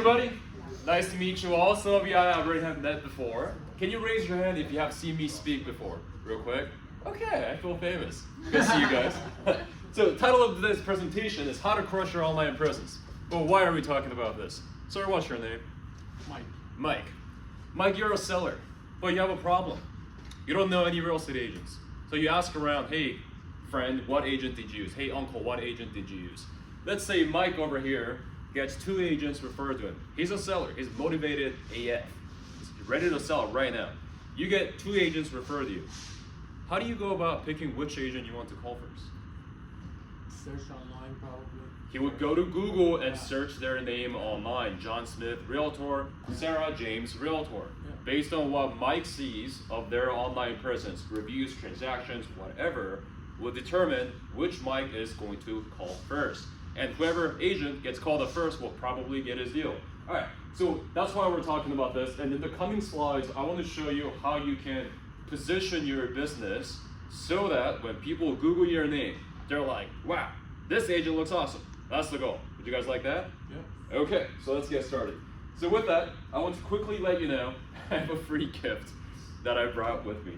Everybody, nice to meet you all. Some of you I already have met before. Can you raise your hand if you have seen me speak before, real quick? Okay, I feel famous. Good to see you guys. So the title of this presentation is How to Crush Your Online Presence. Well, why are we talking about this? Sir, what's your name? Mike. Mike. Mike, you're a seller, but you have a problem. You don't know any real estate agents. So you ask around, hey, friend, what agent did you use? Hey, uncle, what agent did you use? Let's say Mike over here gets 2 agents referred to him. He's a seller. He's motivated AF. He's ready to sell right now. You get 2 agents referred to you. How do you go about picking which agent you want to call first? Search online, probably. He would go to Google and search their name online. John Smith, Realtor. Sarah James, Realtor. Yeah. Based on what Mike sees of their online presence, reviews, transactions, whatever, will determine which Mike is going to call first. And whoever agent gets called up first will probably get his deal. All right, so that's why we're talking about this. And in the coming slides, I want to show you how you can position your business so that when people Google your name, they're like, wow, this agent looks awesome. That's the goal. Would you guys like that? Yeah. Okay, so let's get started. So with that, I want to quickly let you know I have a free gift that I brought with me.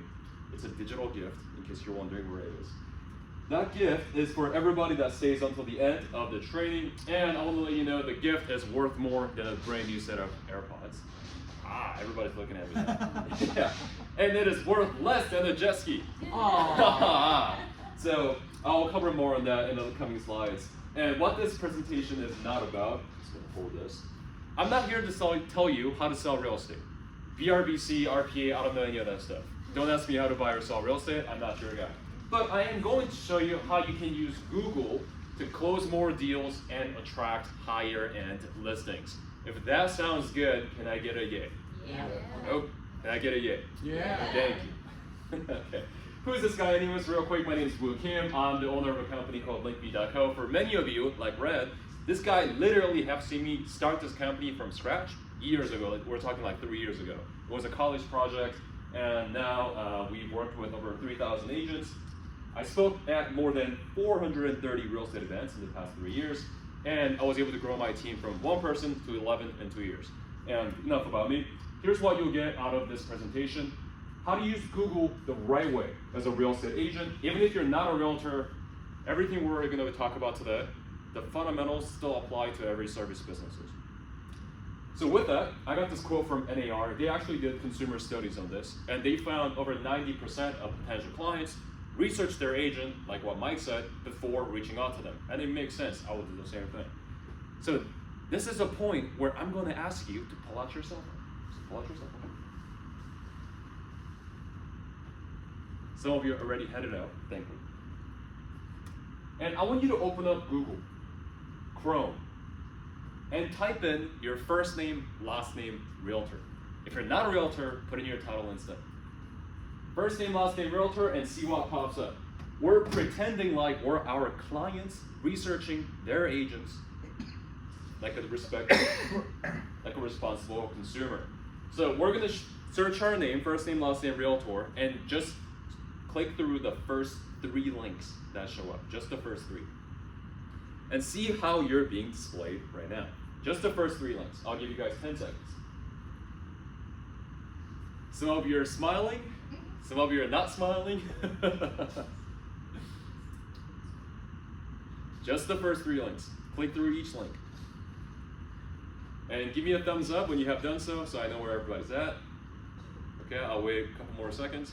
It's a digital gift, in case you're wondering where it is. That gift is for everybody that stays until the end of the training, and I want to let you know the gift is worth more than a brand new set of AirPods. Ah, everybody's looking at me now. Yeah, and it is worth less than a jet ski. So I'll cover more on that in the coming slides. And what this presentation is not about, I'm just gonna hold this. I'm not here to tell you how to sell real estate. BRBC, RPA, I don't know any of that stuff. Don't ask me how to buy or sell real estate, I'm not your guy. But I am going to show you how you can use Google to close more deals and attract higher end listings. If that sounds good, can I get a yay? Yeah. Oh, can I get a yay? Yeah. Thank you. Okay. Who's this guy anyways? Real quick, my name is Woo Kim. I'm the owner of a company called LinkMe.co. For many of you, like Red, this guy literally have seen me start this company from scratch years ago. Like, we're talking like 3 years ago. It was a college project, and now we've worked with over 3,000 agents. I spoke at more than 430 real estate events in the past 3 years, and I was able to grow my team from 1 person to 11 in 2 years. And enough about me. Here's what you'll get out of this presentation. How to use Google the right way as a real estate agent. Even if you're not a realtor, everything we're going to talk about today, the fundamentals still apply to every service businesses. So with that, I got this quote from NAR. They actually did consumer studies on this, and they found over 90% of potential clients research their agent, like what Mike said, before reaching out to them. And it makes sense. I would do the same thing. So this is a point where I'm going to ask you to pull out your cell phone. So pull out your cell phone. Some of you are already headed out, thankfully. And I want you to open up Google, Chrome, and type in your first name, last name, realtor. If you're not a realtor, put in your title instead. First name, last name, realtor, and see what pops up. We're pretending like we're our clients researching their agents like a responsible consumer. So we're gonna search our name, first name, last name, realtor, and just click through the first 3 links that show up, just the first 3. And see how you're being displayed right now. Just the first 3 links. I'll give you guys 10 seconds. Some of you are smiling. Some of you are not smiling. Just the first 3 links. Click through each link. And give me a thumbs up when you have done so I know where everybody's at. Okay, I'll wait a couple more seconds.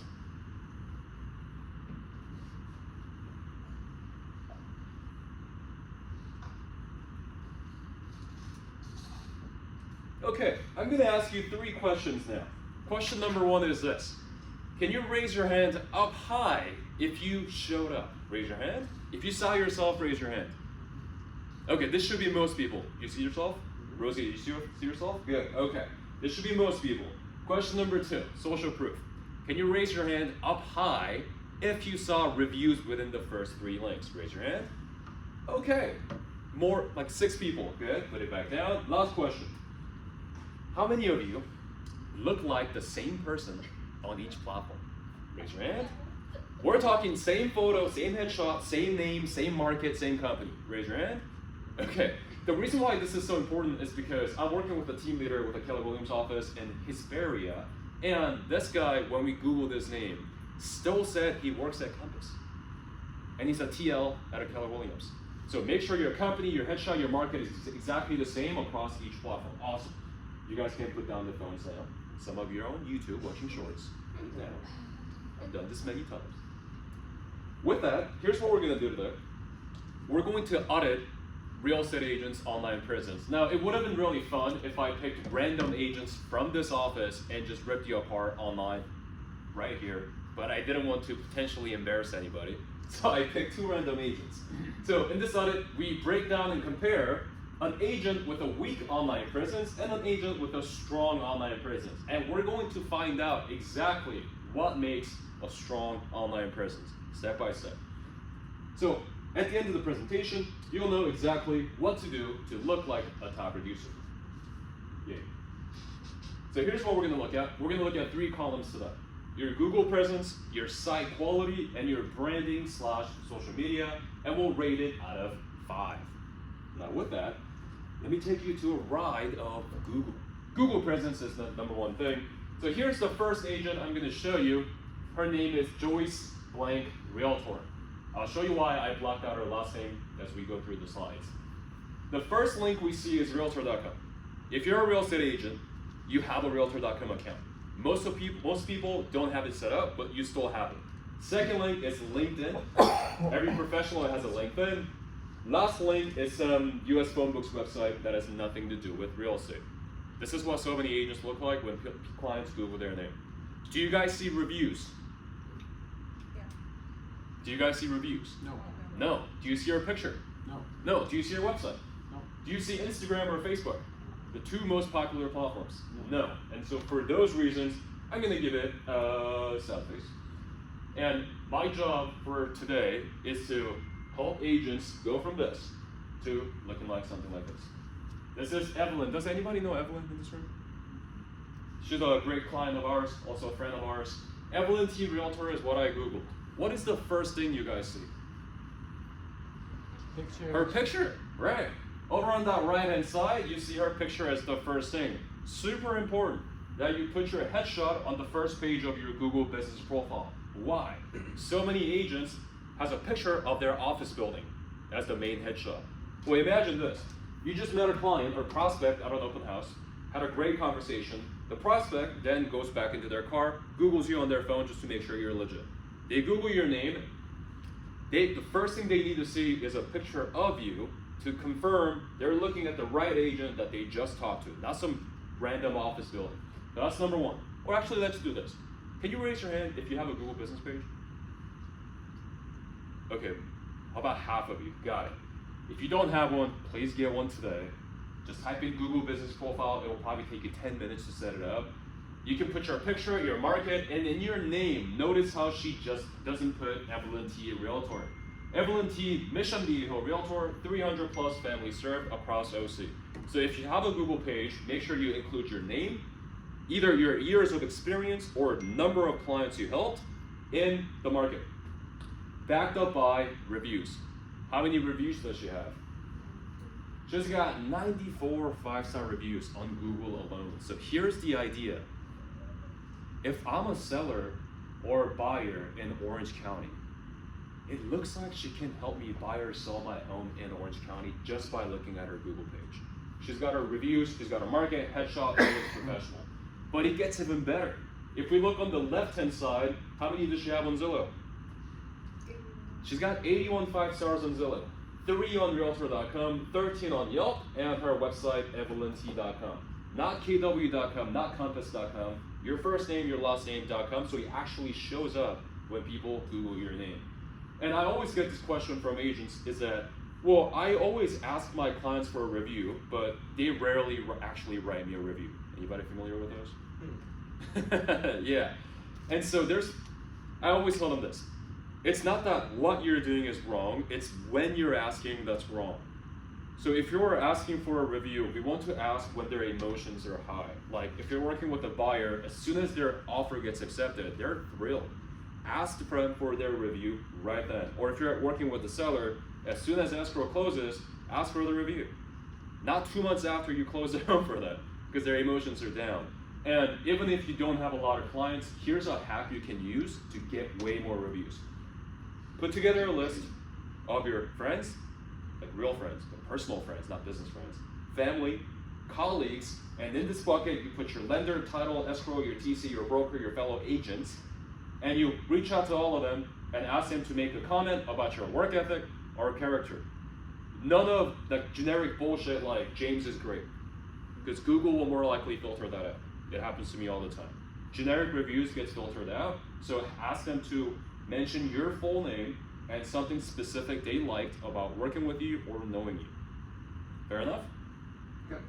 Okay, I'm going to ask you 3 questions now. Question number 1 is this. Can you raise your hand up high if you showed up? Raise your hand. If you saw yourself, raise your hand. Okay, this should be most people. You see yourself? Rosie, you see yourself? Good, okay. This should be most people. Question number 2, social proof. Can you raise your hand up high if you saw reviews within the first 3 links? Raise your hand. Okay, more like 6 people. Good, put it back down. Last question. How many of you look like the same person on each platform? Raise your hand. We're talking same photo, same headshot, same name, same market, same company. Raise your hand. Okay, The reason why this is so important is because I'm working with a team leader with the Keller Williams office in Hesperia, and this guy, when we Googled his name, still said he works at Compass. And he's a TL at a Keller Williams. So make sure your company, your headshot, your market is exactly the same across each platform. Awesome. You guys can put down the phones now. Some of you are on YouTube watching shorts. Now, I've done this many times. With that, here's what we're going to do today. We're going to audit real estate agents' online presence. Now, it would have been really fun if I picked random agents from this office and just ripped you apart online right here, but I didn't want to potentially embarrass anybody, so I picked 2 random agents. So in this audit, we break down and compare an agent with a weak online presence and an agent with a strong online presence. And we're going to find out exactly what makes a strong online presence, step by step. So at the end of the presentation, you'll know exactly what to do to look like a top producer. Yay. So here's what we're going to look at. We're going to look at 3 columns today. Your Google presence, your site quality, and your branding / social media, and we'll rate it out of 5. Now with that, let me take you to a ride of Google. Google presence is the #1 thing. So here's the first agent I'm going to show you. Her name is Joyce Blank Realtor. I'll show you why I blocked out her last name as we go through the slides. The first link we see is Realtor.com. If you're a real estate agent, you have a Realtor.com account. Most people don't have it set up, but you still have it. Second link is LinkedIn. Every professional has a LinkedIn. Last link is some US phone books website that has nothing to do with real estate. This is what so many agents look like when clients Google their name. Do you guys see reviews? Yeah. Do you guys see reviews? No. No. Do you see her picture? No. No. Do you see her website? No. Do you see Instagram or Facebook? The 2 most popular platforms? No. And so for those reasons, I'm going to give it a south face. And my job for today is to help agents go from this to looking like something like this. This is Evelyn. Does anybody know Evelyn in this room? She's a great client of ours, also a friend of ours. Evelyn T. Realtor is what I Googled. What is the first thing you guys see? Picture. Her picture, right. Over on that right-hand side, you see her picture as the first thing. Super important that you put your headshot on the first page of your Google business profile. Why? So many agents has a picture of their office building as the main headshot. Well, imagine this. You just met a client or prospect at an open house, had a great conversation. The prospect then goes back into their car, Googles you on their phone just to make sure you're legit. They Google your name. The first thing they need to see is a picture of you to confirm they're looking at the right agent that they just talked to, not some random office building. That's #1. Or actually, let's do this. Can you raise your hand if you have a Google business page? Okay, how about half of you? Got it. If you don't have one, please get one today. Just type in Google business profile. It will probably take you 10 minutes to set it up. You can put your picture, your market, and in your name. Notice how she just doesn't put Evelyn T. Realtor. Evelyn T. Mission Viejo Realtor, 300 plus families served across OC. So if you have a Google page, make sure you include your name, either your years of experience or number of clients you helped in the market. Backed up by reviews. How many reviews does she have? She's got 94 5-star reviews on Google alone. So here's the idea. If I'm a seller or a buyer in Orange County, it looks like she can help me buy or sell my home in Orange County just by looking at her Google page. She's got her reviews, she's got her market, headshot, and looks professional. But it gets even better. If we look on the left-hand side, how many does she have on Zillow? She's got 81 5-stars on Zillow, 3 on Realtor.com, 13 on Yelp, and her website, EvelynT.com. Not KW.com, not Compass.com, your first name, your last name.com, so it actually shows up when people Google your name. And I always get this question from agents is that, well, I always ask my clients for a review, but they rarely actually write me a review. Anybody familiar with those? Yeah. And so I always tell them this. It's not that what you're doing is wrong, it's when you're asking that's wrong. So if you're asking for a review, we want to ask when their emotions are high. Like if you're working with a buyer, as soon as their offer gets accepted, they're thrilled. Ask them for their review right then. Or if you're working with the seller, as soon as escrow closes, ask for the review. not 2 months after you close the home for them, because their emotions are down. And even if you don't have a lot of clients, here's a hack you can use to get way more reviews. Put together a list of your friends, like real friends, but personal friends, not business friends, family, colleagues, and in this bucket you put your lender, title, escrow, your TC, your broker, your fellow agents, and you reach out to all of them and ask them to make a comment about your work ethic or character. None of the generic bullshit like James is great, because Google will more likely filter that out. It happens to me all the time. Generic reviews get filtered out, so ask them to mention your full name and something specific they liked about working with you or knowing you. Fair enough? Okay.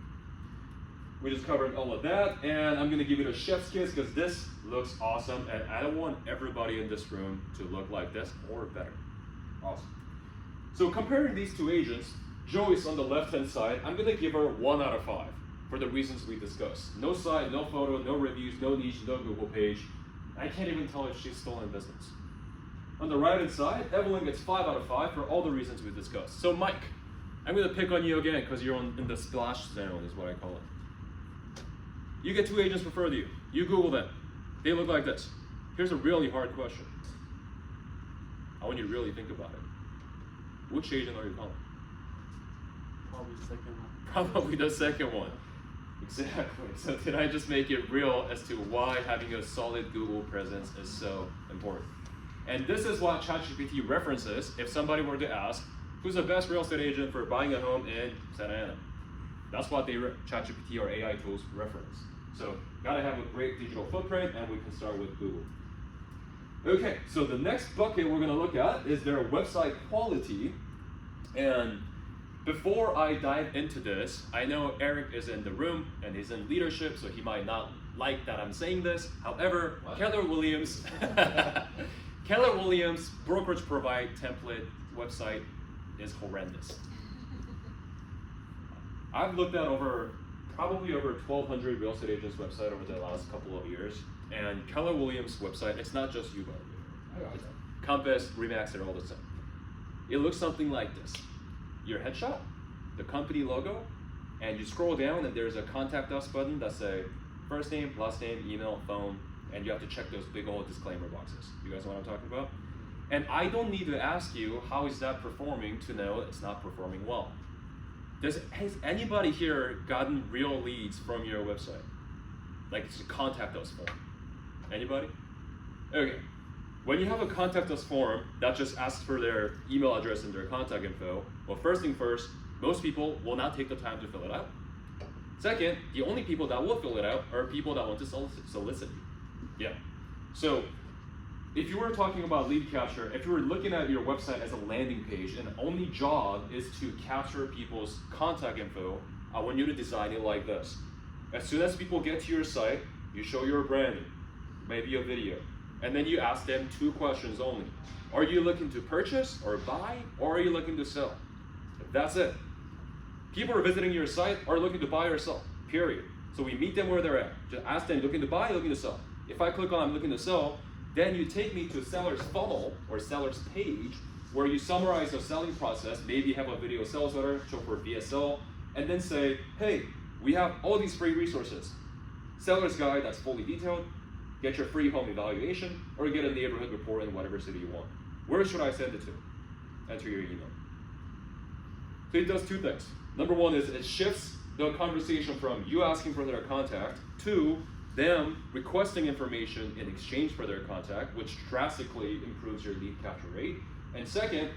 We just covered all of that, and I'm gonna give it a chef's kiss because this looks awesome, and I don't want everybody in this room to look like this or better. Awesome. So comparing these two agents, Joyce on the left-hand side, I'm gonna give her 1 out of 5 for the reasons we discussed. No site, no photo, no reviews, no niche, no Google page. I can't even tell if she's still in business. On the right-hand side, Evelyn gets 5 out of 5 for all the reasons we discussed. So Mike, I'm gonna pick on you again because you're in the splash zone is what I call it. You get 2 agents referred to you. You Google them. They look like this. Here's a really hard question. I want you to really think about it. Which agent are you calling? Probably the second one. Probably the second one. Exactly. So did I just make it real as to why having a solid Google presence is so important? And this is what ChatGPT references if somebody were to ask, who's the best real estate agent for buying a home in Santa Ana? That's what ChatGPT or AI tools reference. So gotta have a great digital footprint, and we can start with Google. Okay, so the next bucket we're gonna look at is their website quality. And before I dive into this, I know Eric is in the room and he's in leadership, so he might not like that I'm saying this. However, Keller Williams, Keller Williams brokerage provide template website is horrendous. I've looked at probably over 1,200 real estate agents' website over the last couple of years, and Keller Williams' website, it's not just you, by the way. Compass, Remax, they're all the same. It looks something like this. Your headshot, the company logo, and you scroll down and there's a contact us button that say first name, last name, email, phone, and you have to check those big old disclaimer boxes. You guys know what I'm talking about? And I don't need to ask you how is that performing to know it's not performing well. Has anybody here gotten real leads from your website? Like it's a contact us form. Anybody? Okay. When you have a contact us form that just asks for their email address and their contact info, well, first thing first, most people will not take the time to fill it out. Second, the only people that will fill it out are people that want to solicit you. Yeah. So if you were talking about lead capture, if you were looking at your website as a landing page and the only job is to capture people's contact info, I want you to design it like this. As soon as people get to your site, you show your branding, maybe a video, and then you ask them 2 questions only. Are you looking to purchase or buy, or are you looking to sell? That's it. People are visiting your site are looking to buy or sell, period. So we meet them where they're at. Just ask them, looking to buy, looking to sell. If I click on I'm looking to sell, then you take me to seller's funnel or seller's page where you summarize the selling process, maybe have a video sales letter, show for VSL, and then say, hey, we have all these free resources. Seller's guide that's fully detailed, get your free home evaluation, or get a neighborhood report in whatever city you want. Where should I send it to? Enter your email. So it does 2 things. Number 1 is it shifts the conversation from you asking for their contact to them requesting information in exchange for their contact, which drastically improves your lead capture rate. And second,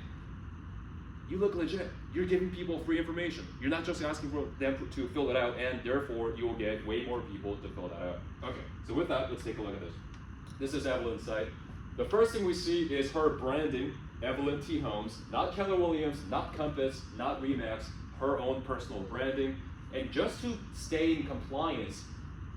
you look legit. You're giving people free information. You're not just asking for them to fill it out, and therefore you will get way more people to fill that out. Okay, so with that, let's take a look at this. This is Evelyn's site. The first thing we see is her branding, Evelyn T. Homes, not Keller Williams, not Compass, not Remax, her own personal branding. And just to stay in compliance,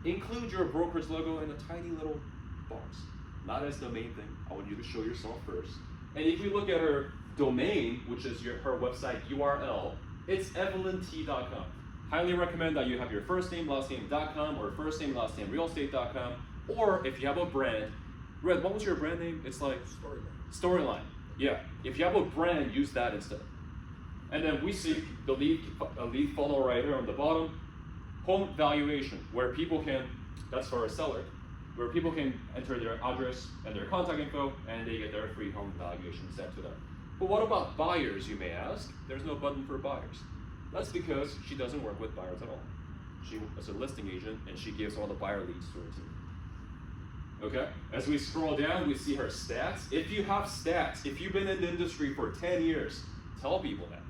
include your brokerage logo in a tiny little box. Not as the main thing. I want you to show yourself first. And if you look at her domain, which is her website URL, it's evelynt.com. Highly recommend that you have your first name, last name.com, or first name, last name, realestate.com, or if you have a brand, Red, what was your brand name? It's like Storyline. Storyline. Yeah. If you have a brand, use that instead. And then we see the lead funnel right here on the bottom, home valuation, where people can, that's for a seller, where people can enter their address and their contact info, and they get their free home valuation sent to them. But what about buyers, you may ask? There's no button for buyers. That's because she doesn't work with buyers at all. She is a listing agent, and she gives all the buyer leads to her team. Okay, as we scroll down, we see her stats. If you have stats, if you've been in the industry for 10 years, tell people that.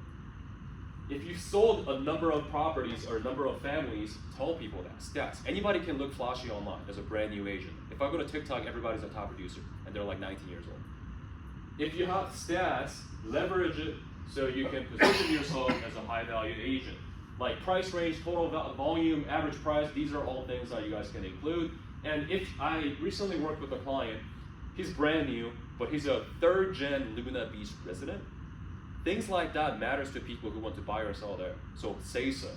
If you've sold a number of properties or a number of families, tell people that. Stats. Anybody can look flashy online as a brand new agent. If I go to TikTok, everybody's a top producer, and they're like 19 years old. If you have stats, leverage it so you can position yourself as a high value agent. Like price range, total volume, average price, these are all things that you guys can include. And if I recently worked with a client, he's brand new, but he's a 3rd gen Laguna Beach resident. Things like that matters to people who want to buy or sell there. So say so.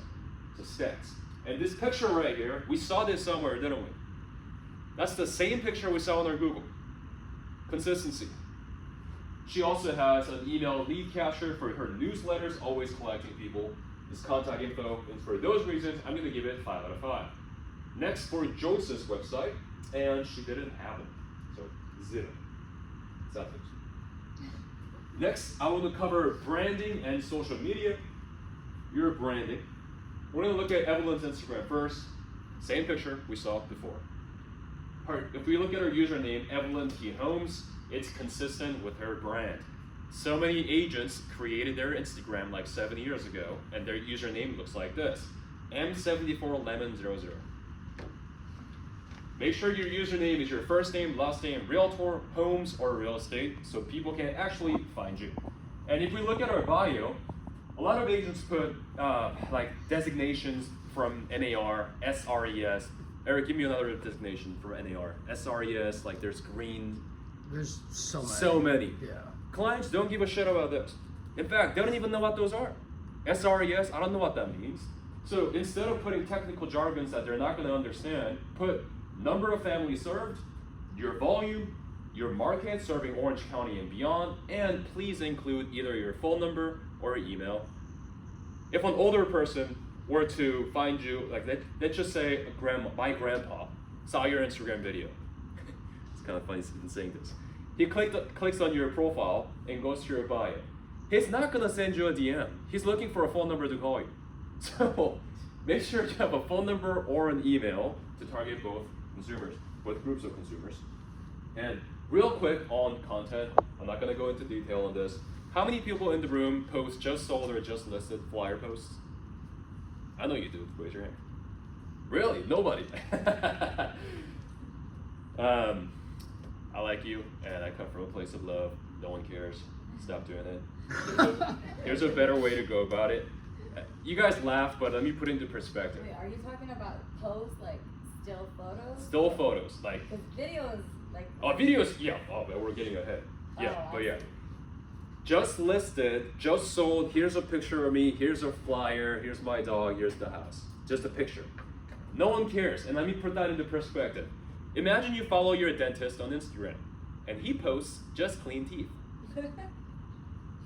So stats. And this picture right here, we saw this somewhere, didn't we? That's the same picture we saw on our Google. Consistency. She also has an email lead capture for her newsletters, always collecting people, his contact info, and for those reasons, I'm gonna give it 5 out of 5. Next, for Joyce's website, and she didn't have it, so 0. Selfish. Next, I want to cover branding and social media. Your branding. We're gonna look at Evelyn's Instagram first. Same picture we saw before. If we look at her username, Evelyn T. Holmes, it's consistent with her brand. So many agents created their Instagram like 7 years ago, and their username looks like this, M74Lemon00. Make sure your username is your first name, last name, realtor, homes, or real estate, so people can actually find you. And if we look at our bio, a lot of agents put like designations from NAR, SRES. Eric, give me another designation for NAR. SRES, like there's green. There's so many. So many. Yeah. Clients don't give a shit about this. In fact, they don't even know what those are. SRES, I don't know what that means. So instead of putting technical jargons that they're not going to understand, put number of families served, your volume, your market serving Orange County and beyond, and please include either your phone number or email. If an older person were to find you, like let's just say my grandpa saw your Instagram video. It's kind of funny saying this. He clicks on your profile and goes to your bio. He's not gonna send you a DM. He's looking for a phone number to call you. So make sure you have a phone number or an email to target both consumers, both groups of consumers. And real quick on content, I'm not gonna go into detail on this. How many people in the room post just sold or just listed flyer posts? I know you do, raise your hand. Really, nobody. I like you, and I come from a place of love. No one cares. Stop doing it. Here's a better way to go about it. You guys laugh, but let me put it into perspective. Wait, are you talking about posts like still photos? Still photos, like. Because videos, like. Oh, videos, yeah. Oh, but we're getting ahead. Yeah, Oh, but I yeah. see. Just listed, just sold. Here's a picture of me. Here's a flyer. Here's my dog. Here's the house. Just a picture. No one cares. And let me put that into perspective. Imagine you follow your dentist on Instagram, and he posts just clean teeth.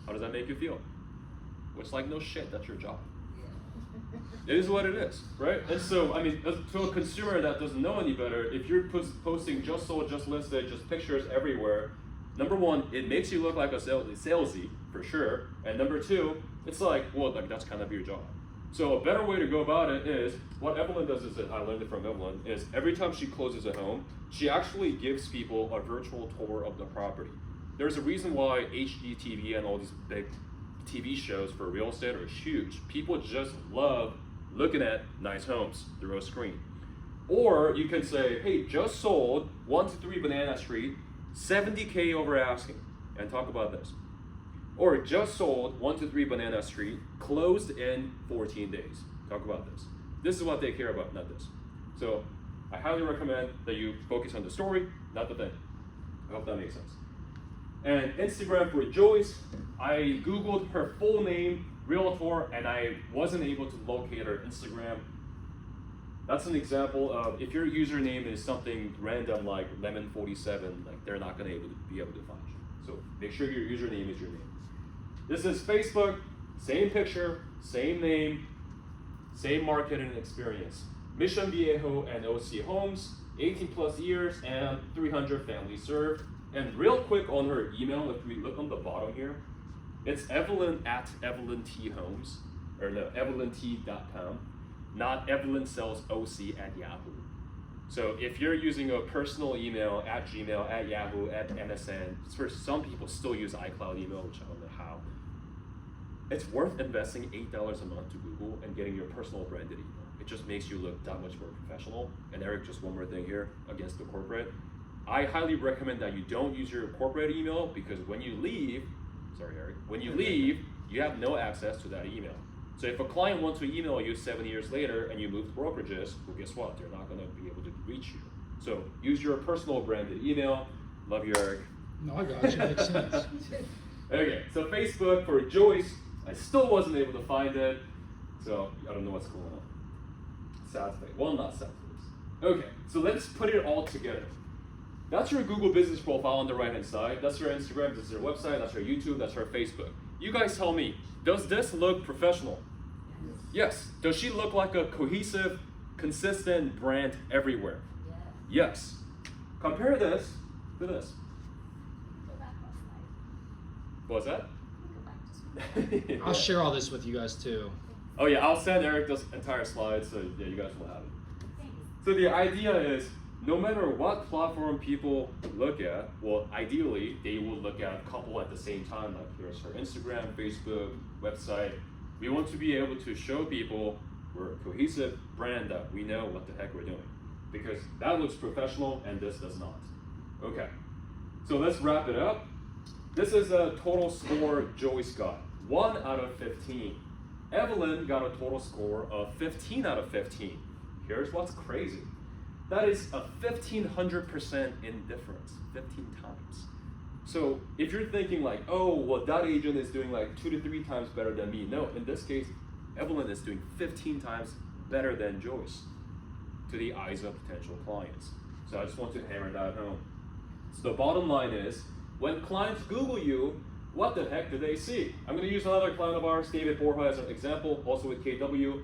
How does that make you feel? Well, it's like, no shit, that's your job. It is what it is, right? And so, I mean, to a consumer that doesn't know any better, if you're posting just sold, just listed, just pictures everywhere, number one, it makes you look like a salesy, for sure. And number two, it's like, well, like that's kind of your job. So a better way to go about it is, what Evelyn does is, I learned it from Evelyn, is every time she closes a home, she actually gives people a virtual tour of the property. There's a reason why HGTV and all these big TV shows for real estate are huge. People just love looking at nice homes through a screen. Or you can say, hey, just sold 123 Banana Street, 70K over asking, and talk about this. Or just sold 123 Banana Street, closed in 14 days. Talk about this. This is what they care about, not this. So I highly recommend that you focus on the story, not the thing. I hope that makes sense. And Instagram for Joyce, I Googled her full name, realtor, and I wasn't able to locate her Instagram. That's an example of if your username is something random like lemon47, like they're not gonna be able to find you. So make sure your username is your name. This is Facebook, Same picture, same name, same marketing experience. Mission Viejo and OC Homes, 18 plus years and 300 families served. And real quick on her email, if we look on the bottom here, it's Evelyn at Evelyn T Homes, or no, EvelynT.com, not Evelyn Sells OC at Yahoo. So if you're using a personal email at Gmail, at Yahoo, at MSN, for some people still use iCloud email, which I don't know how. It's worth investing $8 a month to Google and getting your personal branded email. It just makes you look that much more professional. And Eric, just one more thing here against the corporate. I highly recommend that you don't use your corporate email because when you leave, sorry Eric, when you leave, you have no access to that email. So if a client wants to email you 7 years later and you move brokerages, well guess what? They're not gonna be able to reach you. So use your personal branded email. Love you, Eric. No, I got you, makes sense. Okay, so Facebook for Joyce, I still wasn't able to find it. So I don't know what's going on. Sad face. Well, not sad face. Okay, so let's put it all together. That's your Google business profile on the right hand side. That's your Instagram, that's your website, that's your YouTube, that's your Facebook. You guys tell me, does this look professional? Yes. Does she look like a cohesive, consistent brand everywhere? Yeah. Yes. Compare this to this. Go back one slide. What's that? Go back just one. I'll share all this with you guys too. Oh yeah, I'll send Eric this entire slide so yeah, you guys will have it. Thanks. So the idea is, no matter what platform people look at, well, ideally, they will look at a couple at the same time, like here's her Instagram, Facebook, website. We want to be able to show people we're a cohesive brand that we know what the heck we're doing. Because that looks professional and this does not. Okay, so let's wrap it up. This is a total score Joyce got, 1 out of 15. Evelyn got a total score of 15 out of 15. Here's what's crazy. That is a 1,500% indifference, 15 times. So if you're thinking like, oh, well, that agent is doing like 2 to 3 times better than me. No, in this case, Evelyn is doing 15 times better than Joyce to the eyes of potential clients. So I just want to hammer that home. So the bottom line is, when clients Google you, what the heck do they see? I'm going to use another client of ours, David Borja, as an example, also with KW.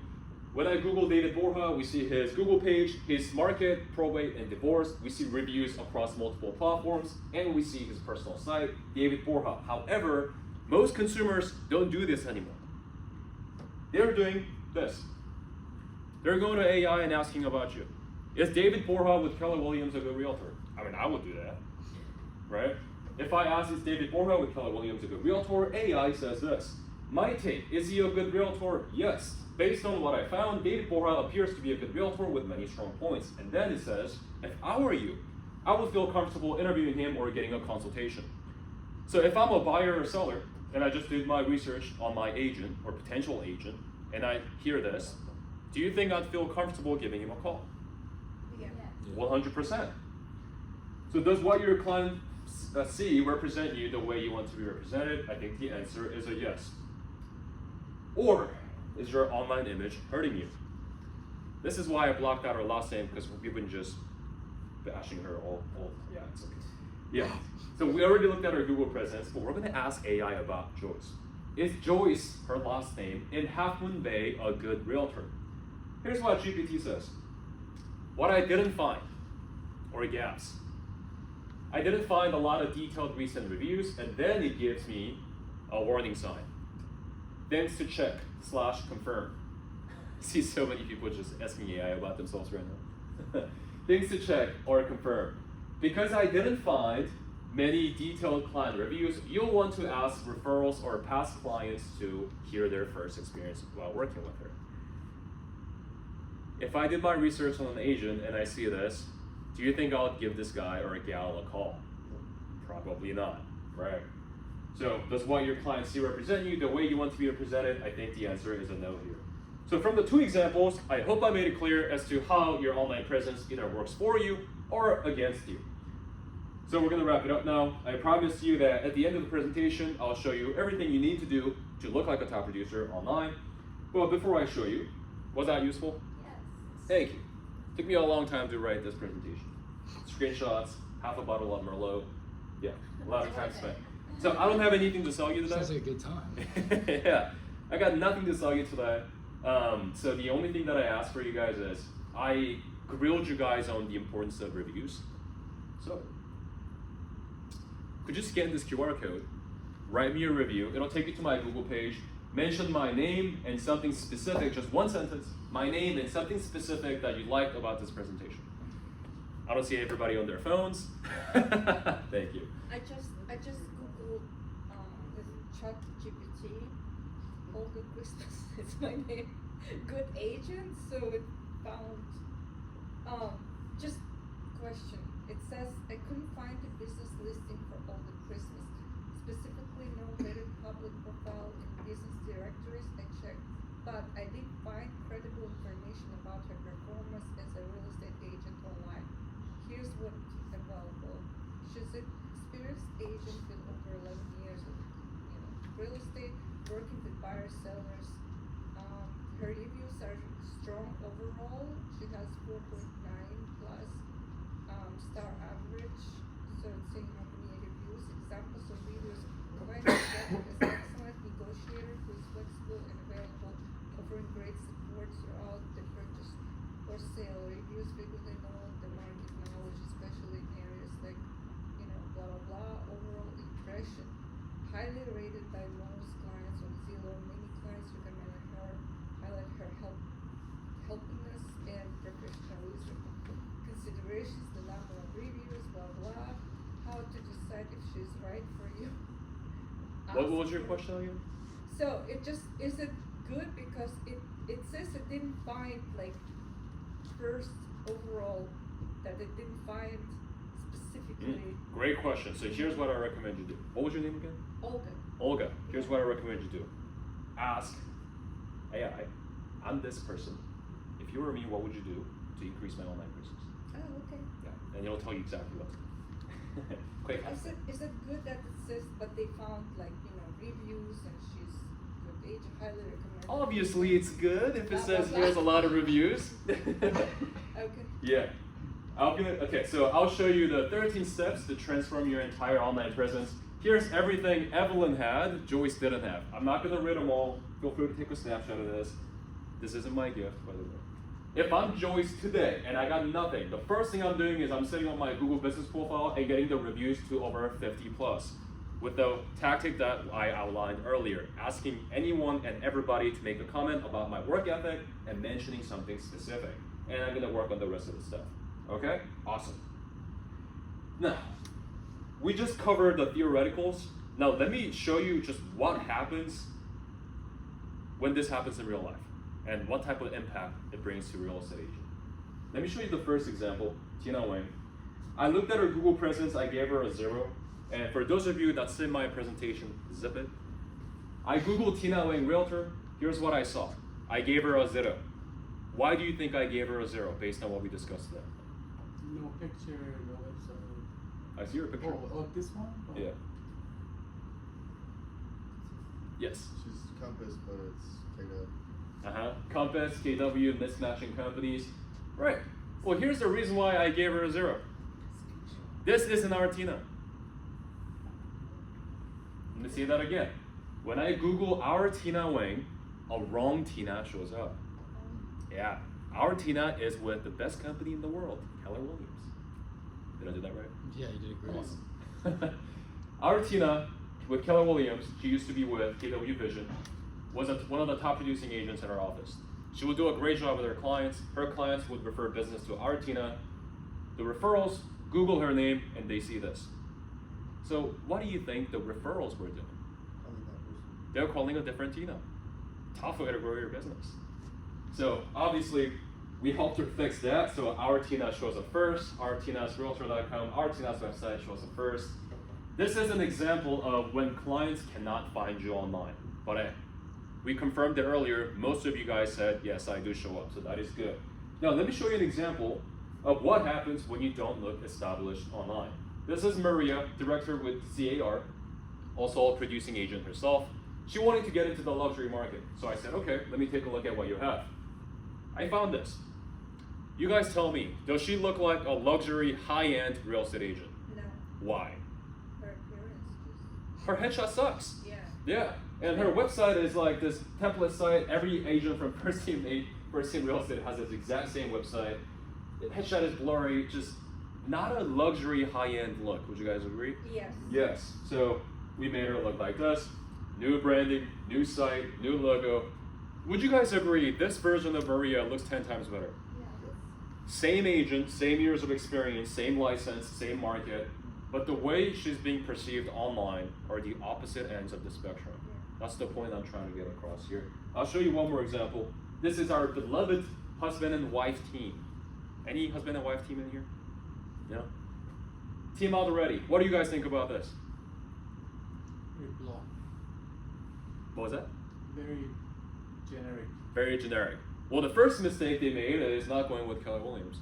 When I Google David Borja, we see his Google page, his market, probate, and divorce. We see reviews across multiple platforms, and we see his personal site, David Borja. However, most consumers don't do this anymore. They're doing this. They're going to AI and asking about you. Is David Borja with Keller Williams a good realtor? I mean, I would do that, right? If I ask, is David Borja with Keller Williams a good realtor? AI says this. My take, is he a good realtor? Yes. Based on what I found, David Borja appears to be a good realtor with many strong points. And then it says, if I were you, I would feel comfortable interviewing him or getting a consultation. So if I'm a buyer or seller, and I just did my research on my agent or potential agent, and I hear this, do you think I'd feel comfortable giving him a call? Yeah. 100%. So does what your client see represent you the way you want to be represented? I think the answer is a yes. Or is your online image hurting you? This is why I blocked out her last name, because we've been just bashing her all yeah, it's okay. Yeah, so we already looked at her Google presence, but we're gonna ask AI about Joyce. Is Joyce, her last name, in Half Moon Bay a good realtor? Here's what GPT says. What I didn't find, or gaps. I didn't find a lot of detailed recent reviews, and then it gives me a warning sign. Things to check / confirm. I see so many people just asking AI about themselves right now. Things to check or confirm. Because I didn't find many detailed client reviews, you'll want to ask referrals or past clients to hear their first experience while working with her. If I did my research on an agent and I see this, do you think I'll give this guy or a gal a call? Probably not, right? So does what your clients see represent you the way you want to be represented? I think the answer is a no here. So from the 2 examples, I hope I made it clear as to how your online presence either works for you or against you. So we're gonna wrap it up now. I promise you that at the end of the presentation, I'll show you everything you need to do to look like a top producer online. But before I show you, was that useful? Yes. Thank you. Took me a long time to write this presentation. Screenshots, half a bottle of Merlot. Yeah, a lot of time spent. So I don't have anything to sell you today. Sounds like a good time. Yeah, I got nothing to sell you today. So the only thing that I ask for you guys is, I grilled you guys on the importance of reviews. So, could you scan this QR code, write me a review, it'll take you to my Google page, mention my name and something specific, just one sentence, my name and something specific that you liked about this presentation. I don't see everybody on their phones. Thank you. I just googled with ChatGPT. Olga Christmas is my name. Good agent. So it found just question. It says I couldn't find a business listing for Olga Christmas. Specifically, no vetted public profile in business directories. I checked, but I did find credible information about her performance as a real estate agent online. Here's what's available. She's an experienced agent with over 11 years of real estate, working with buyers, sellers. Her reviews are strong overall. She has 4.9 plus star average. So it's saying how many reviews. Examples of reviews provide an excellent negotiator who is flexible and available, offering great support throughout the purchase or sale. Reviews frequently know the market knowledge, especially in areas like, blah blah blah. Overall impression, highly rated by most clients on Zillow. Many clients recommend her, highlight her helpiness and professionalism. Considerations, the number of reviews, blah blah. How to decide if she's right for you. What was your question again? So is it good because it says it didn't find like first overall, that it didn't find specifically. Great question. So here's what I recommend you do. What was your name again? Olga. Olga. Here's what I recommend you do. Ask AI, I'm this person. If you were me, what would you do to increase my online presence? Oh, okay. Yeah, and it'll tell you exactly what to do. Quick. Is it good that it says, but they found like, reviews and she's good age, highly recommended? Obviously it's good if it Blah, says blah, here's a blah. lot of reviews. Okay. Yeah. Okay, so I'll show you the 13 steps to transform your entire online presence. Here's everything Evelyn had, Joyce didn't have. I'm not gonna read them all. Feel free to take a snapshot of this. This isn't my gift, by the way. If I'm Joyce today and I got nothing, the first thing I'm doing is I'm sitting on my Google business profile and getting the reviews to over 50 plus. With the tactic that I outlined earlier, asking anyone and everybody to make a comment about my work ethic and mentioning something specific. And I'm gonna work on the rest of the stuff. Okay? Awesome. Now, we just covered the theoreticals. Now let me show you just what happens when this happens in real life and what type of impact it brings to real estate agent. Let me show you the first example, Tina Wang. I looked at her Google presence, I gave her a 0. And for those of you that's in my presentation, zip it. I Googled Tina Wang Realtor, here's what I saw. I gave her a 0. Why do you think I gave her a 0 based on what we discussed today? No picture, no website. I see your picture. Oh, this one? Oh. Yeah. Yes. She's Compass, but it's KW. Compass, KW, mismatching companies. Right. Well, here's the reason why I gave her a 0. This isn't our Tina. Let me say that again. When I Google our Tina Wang, a wrong Tina shows up. Yeah. Our Tina is with the best company in the world, Keller Williams. Did I do that right? Yeah, you did great. Awesome. Our Tina with Keller Williams, she used to be with KW Vision, was one of the top producing agents in our office. She would do a great job with her clients. Her clients would refer business to our Tina. The referrals, Google her name, and they see this. So what do you think the referrals were doing? They're calling a different Tina. Tough way to grow your business. So obviously, we helped her fix that. So our Tina shows up first. Our Tina's Realtor.com, our Tina's website shows up first. This is an example of when clients cannot find you online. But we confirmed it earlier. Most of you guys said, yes, I do show up. So that is good. Now let me show you an example of what happens when you don't look established online. This is Maria, director with CAR, also a producing agent herself. She wanted to get into the luxury market. So I said, okay, let me take a look at what you have. I found this. You guys tell me, does she look like a luxury, high-end real estate agent? No. Why? Her appearance just. Her headshot sucks. Yeah. Yeah. And her website is like this template site. Every agent from First Team Real Estate has this exact same website. The headshot is blurry, just not a luxury high-end look. Would you guys agree? Yes. Yes. So we made her look like this. New branding, new site, new logo. Would you guys agree this version of Maria looks 10 times better? Same agent, same years of experience, same license, same market, but the way she's being perceived online are the opposite ends of the spectrum. That's the point I'm trying to get across here. I'll show you one more example. This is our beloved husband and wife team. Any husband and wife team in here? No? Team out already. What do you guys think about this? Very blunt. What was that? Very generic. Very generic. Well, the first mistake they made is not going with Keller Williams.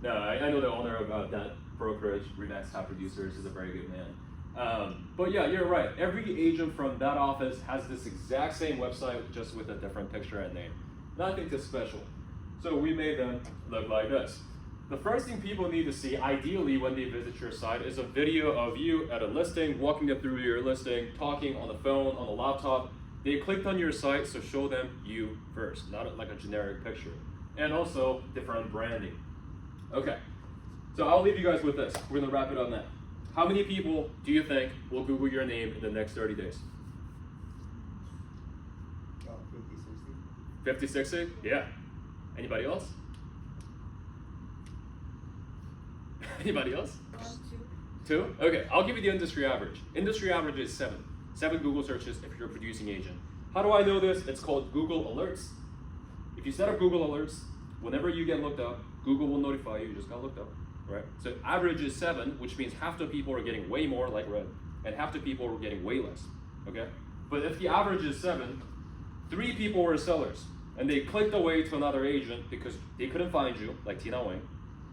No, I know the owner of that brokerage, Remax Top Producers, is a very good man. But yeah, you're right. Every agent from that office has this exact same website, just with a different picture and name. Nothing too special. So we made them look like this. The first thing people need to see, ideally when they visit your site, is a video of you at a listing, walking them through your listing, talking on the phone, on the laptop. They clicked on your site, so show them you first, not like a generic picture. And also different branding. Okay, so I'll leave you guys with this. We're gonna wrap it up now. How many people do you think will Google your name in the next 30 days? 50, 60. 50, 60? Yeah. Anybody else? Anybody else? 1, 2? Okay, I'll give you the industry average. Industry average is 7. 7 Google searches if you're a producing agent. How do I know this? It's called Google Alerts. If you set up Google Alerts, whenever you get looked up, Google will notify you just got looked up, right? So average is 7, which means half the people are getting way more, like red, and half the people are getting way less, okay? But if the average is 7, 3 people were sellers, and they clicked away to another agent because they couldn't find you, like Tina Wing,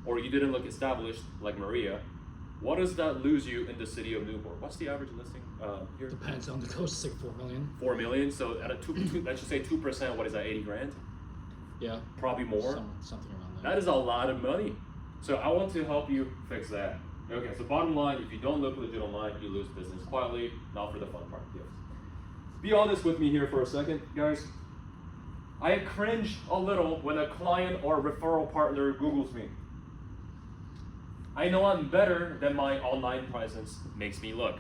or you didn't look established, like Maria. What does that lose you in the city of Newport? What's the average listing here? Depends on the coast, it's like 4 million. 4 million, so at a let's just say 2%, what is that, 80 grand? Yeah. Probably more. Something around That is a lot of money. So I want to help you fix that. Okay, so bottom line, if you don't look legit online, you lose business quietly, not for the fun part. Yes. Be honest with me here for a second, guys. I cringe a little when a client or referral partner Googles me. I know I'm better than my online presence makes me look.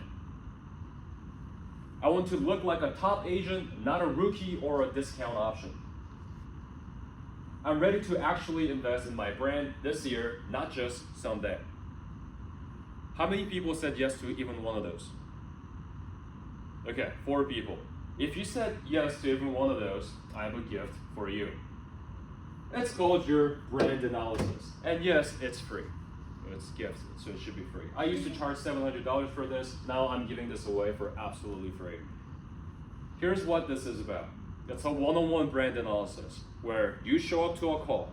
I want to look like a top agent, not a rookie or a discount option. I'm ready to actually invest in my brand this year, not just someday. How many people said yes to even one of those? Okay, 4 people. If you said yes to even one of those, I have a gift for you. It's called your brand analysis. And yes, it's free. It's gifted, so it should be free. I used to charge $700 for this. Now I'm giving this away for absolutely free. Here's what this is about. It's a one-on-one brand analysis where you show up to a call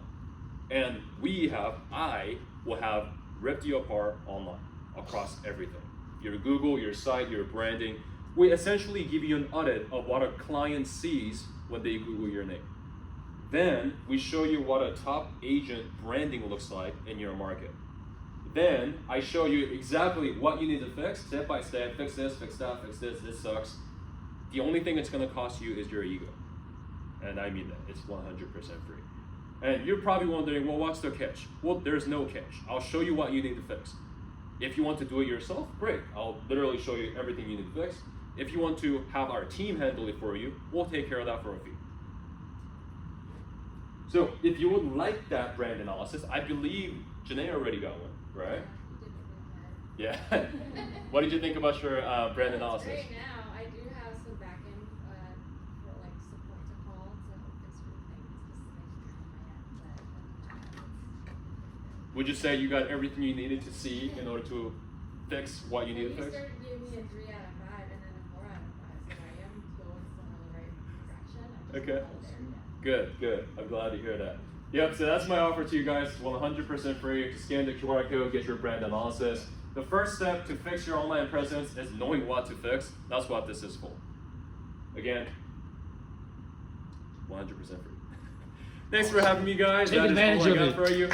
and I will have ripped you apart online across everything. Your Google, your site, your branding. We essentially give you an audit of what a client sees when they Google your name. Then we show you what a top agent branding looks like in your market. Then I show you exactly what you need to fix, step by step, fix this, fix that, fix this sucks. The only thing it's gonna cost you is your ego. And I mean that, it's 100% free. And you're probably wondering, well, what's the catch? Well, there's no catch. I'll show you what you need to fix. If you want to do it yourself, great. I'll literally show you everything you need to fix. If you want to have our team handle it for you, we'll take care of that for a fee. So if you would like that brand analysis, I believe Janae already got one, right? Yeah. What did you think about your brand analysis? Right now, I do have some backend for like support to call to help fix certain things, just to make sure on my end. Would you say you got everything you needed to see in order to fix what you need to fix? You started giving me a 3 out of 5 and then a 4 out of 5, so I am going somewhere in the right direction. I just Okay. got there yet. Good. I'm glad to hear that. Yep, so that's my offer to you guys, 100% free. Just scan the QR code, get your brand analysis. The first step to fix your online presence is knowing what to fix. That's what this is for. Again, 100% free. Thanks for having me, guys. Take That is all advantage I of got it. for you.